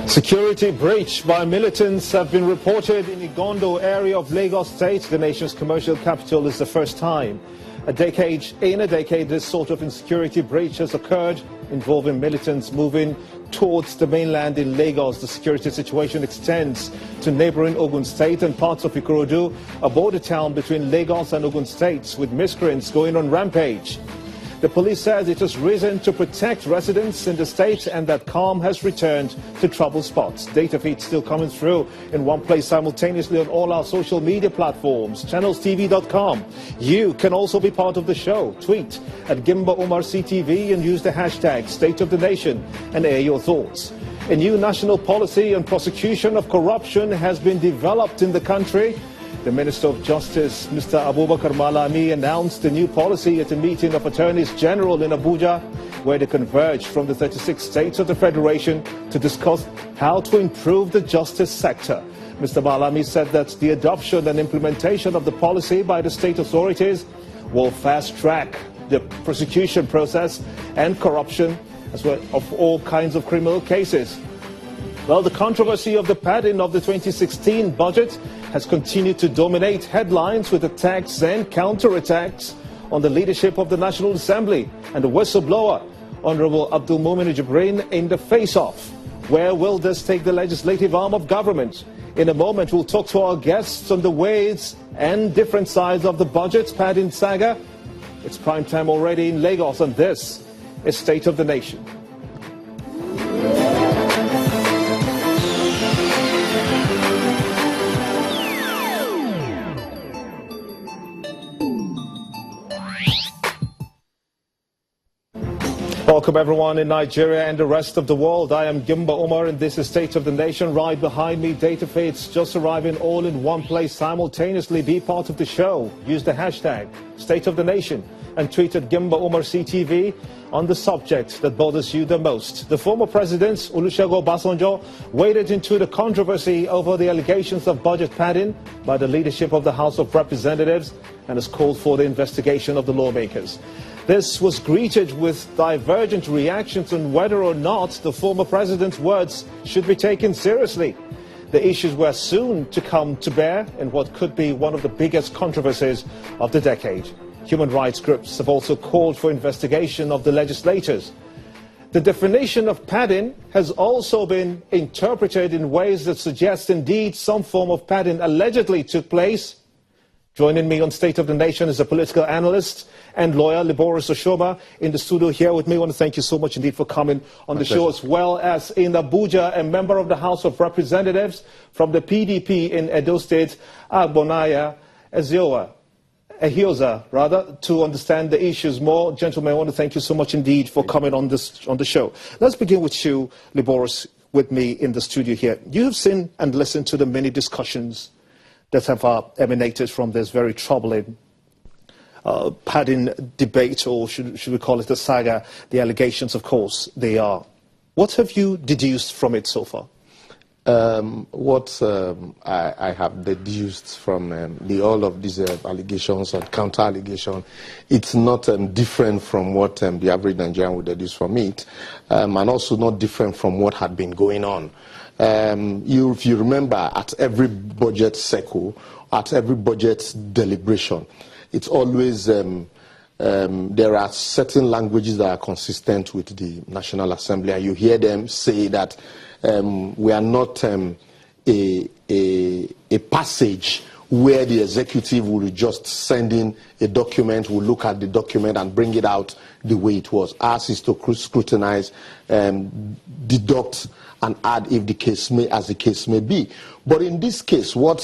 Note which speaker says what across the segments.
Speaker 1: Security breach by militants have been reported in Igondo area of Lagos State. The nation's commercial capital is the first time. In a decade, this sort of insecurity breach has occurred involving militants moving towards the mainland in Lagos. The security situation extends to neighboring Ogun State and parts of Ikorodu, a border town between Lagos and Ogun States, with miscreants going on rampage. The police says it has risen to protect residents in the state and that calm has returned to trouble spots. Data feeds still coming through in one place simultaneously on all our social media platforms, channelstv.com. You can also be part of the show. Tweet at Gimba Umar CTV and use the hashtag State of the Nation and air your thoughts. A new national policy on prosecution of corruption has been developed in the country. The Minister of Justice, Mr. Abubakar Malami, announced the new policy at a meeting of Attorneys General in Abuja, where they converged from the 36 states of the Federation to discuss how to improve the justice sector. Mr. Malami said that the adoption and implementation of the policy by the state authorities will fast-track the prosecution process and corruption, as well of all kinds of criminal cases. Well, the controversy of the padding of the 2016 budget has continued to dominate headlines, with attacks and counterattacks on the leadership of the National Assembly and the whistleblower, Honorable Abdul Mumin Jibrin, in the face-off. Where will this take the legislative arm of government? In a moment, we'll talk to our guests on the ways and different sides of the budget padding saga. It's prime time already in Lagos, and this is State of the Nation. Welcome everyone in Nigeria and the rest of the world. I am Gimba Umar and this is State of the Nation. Right behind me, data feeds just arriving all in one place simultaneously. Be part of the show. Use the hashtag State of the Nation and tweet at Gimba Umar CTV on the subject that bothers you the most. The former president, Olusegun Obasanjo, waded into the controversy over the allegations of budget padding by the leadership of the House of Representatives and has called for the investigation of the lawmakers. This was greeted with divergent reactions on whether or not the former president's words should be taken seriously. The issues were soon to come to bear in what could be one of the biggest controversies of the decade. Human rights groups have also called for investigation of the legislators. The definition of padding has also been interpreted in ways that suggest indeed some form of padding allegedly took place. Joining me on State of the Nation is a political analyst and lawyer, Liboris Oshoma, in the studio here with me. I want to thank you so much indeed for coming on the show, as well as in Abuja, a member of the House of Representatives from the PDP in Edo State, Agbonaya Ehioza, to understand the issues more. Gentlemen, I want to thank you so much indeed for coming on the show. Let's begin with you, Liboris, with me in the studio here. You have seen and listened to the many discussions that have emanated from this very troubling padding debate, or should we call it a saga. The allegations, of course, they are. What have you deduced from it so far?
Speaker 2: What I have deduced from all of these allegations and counter-allegations, it's not different from what the average Nigerian would deduce from it, and also not different from what had been going on. If you remember, at every budget cycle, at every budget deliberation, it's always there are certain languages that are consistent with the National Assembly, and you hear them say that we are not a passage where the executive will just send in a document, will look at the document and bring it out the way it was. Ours is to scrutinize, deduct, and add if the case may, as the case may be. But in this case, what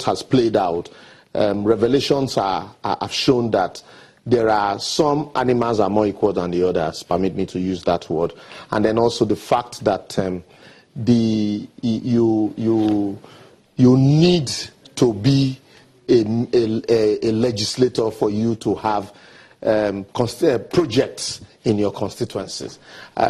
Speaker 2: has played out, revelations have shown that there are some animals are more equal than the others, permit me to use that word. And then also the fact that you need to be a legislator for you to have projects in your constituencies.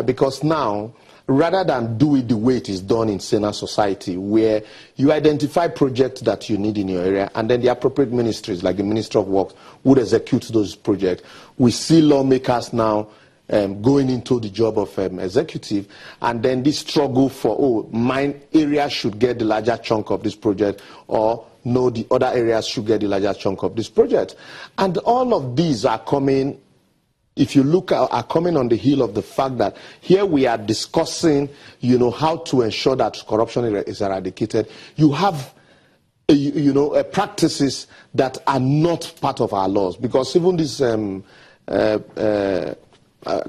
Speaker 2: Because now, rather than do it the way it is done in Senate society, where you identify projects that you need in your area, and then the appropriate ministries, like the Minister of Works, would execute those projects. We see lawmakers now going into the job of executive, and then this struggle for, oh, my area should get the larger chunk of this project, or no, the other areas should get the larger chunk of this project. And all of these are coming, if you look at, are coming on the heel of the fact that here we are discussing, how to ensure that corruption is eradicated. You have practices that are not part of our laws, because even these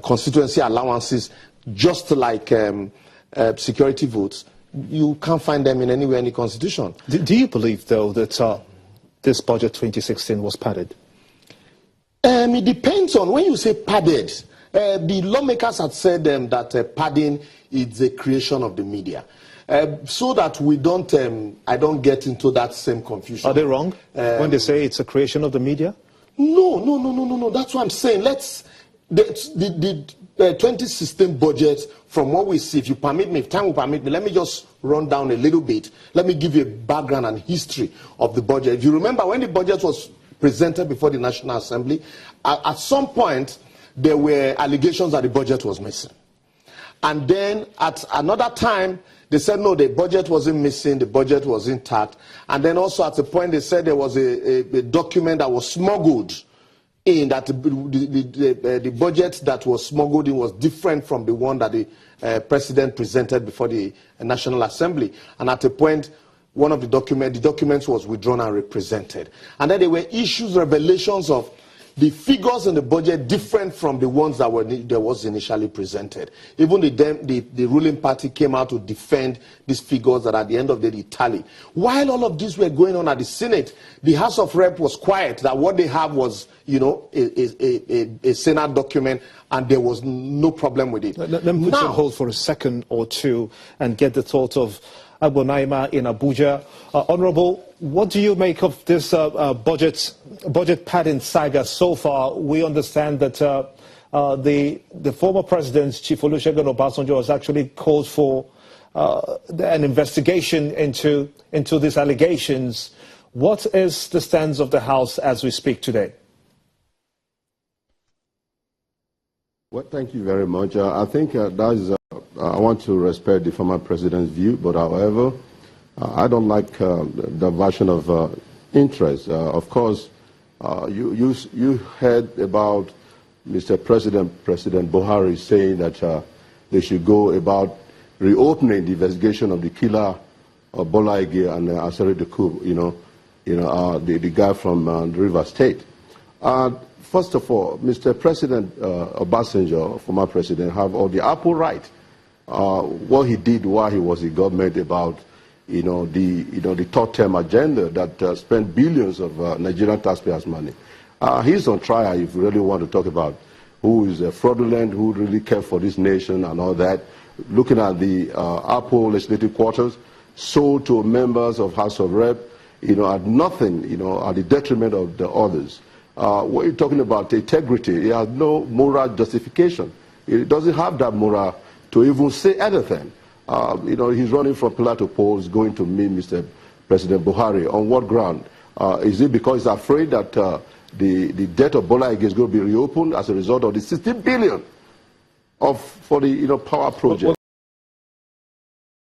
Speaker 2: constituency allowances, just like security votes, you can't find them in anywhere in the constitution.
Speaker 1: Do you believe, though, that this budget 2016 was padded?
Speaker 2: It depends on when you say padded. The lawmakers had said that padding is the creation of the media. So that we don't, I don't get into that same confusion.
Speaker 1: Are they wrong when they say it's a creation of the media?
Speaker 2: No. That's what I'm saying. The 2016 budget, from what we see, if you permit me, if time will permit me, let me just run down a little bit. Let me give you a background and history of the budget. If you remember, when the budget was presented before the National Assembly, at some point, there were allegations that the budget was missing. And then at another time, they said, no, the budget wasn't missing, the budget was intact. And then also at the point, they said there was a document that was smuggled in, that the budget that was smuggled in was different from the one that the president presented before the National Assembly. And at a point, one of the documents was withdrawn and represented. And then there were revelations of the figures in the budget different from the ones that was initially presented. Even the ruling party came out to defend these figures that at the end of the day tally. While all of this were going on at the Senate, the House of Rep was quiet, that what they have was, a Senate document, and there was no problem with it.
Speaker 1: Let me put you on hold for a second or two and get the thought of Abu Naima in Abuja. Honorable, what do you make of this budget padding saga so far? We understand that the former president, Chief Olusegun Obasanjo, has actually called for an investigation into these allegations. What is the stance of the House as we speak today?
Speaker 3: Well, thank you very much. I think I want to respect the former president's view, but however, I don't like the version of interest. Of course, you heard about Mr. President Buhari saying that they should go about reopening the investigation of the killer of Bola Ige and Asari Dokubu, the guy from the River State. First of all, Mr. President Obasanjo, former president, have all the apple right. What he did while he was in government about, the third-term agenda that spent billions of Nigerian taxpayers' money. He's on trial if you really want to talk about who is fraudulent, who really cared for this nation and all that. Looking at the Apple legislative quarters sold to members of House of Rep, at nothing, at the detriment of the others. What you're talking about, integrity, it has no moral justification. It doesn't have that moral to even say anything. He's running from pillar to post, going to meet Mr. President Buhari. On what ground? Is it because he's afraid that the debt of Bola Ige is going to be reopened as a result of the 60 billion for the power project?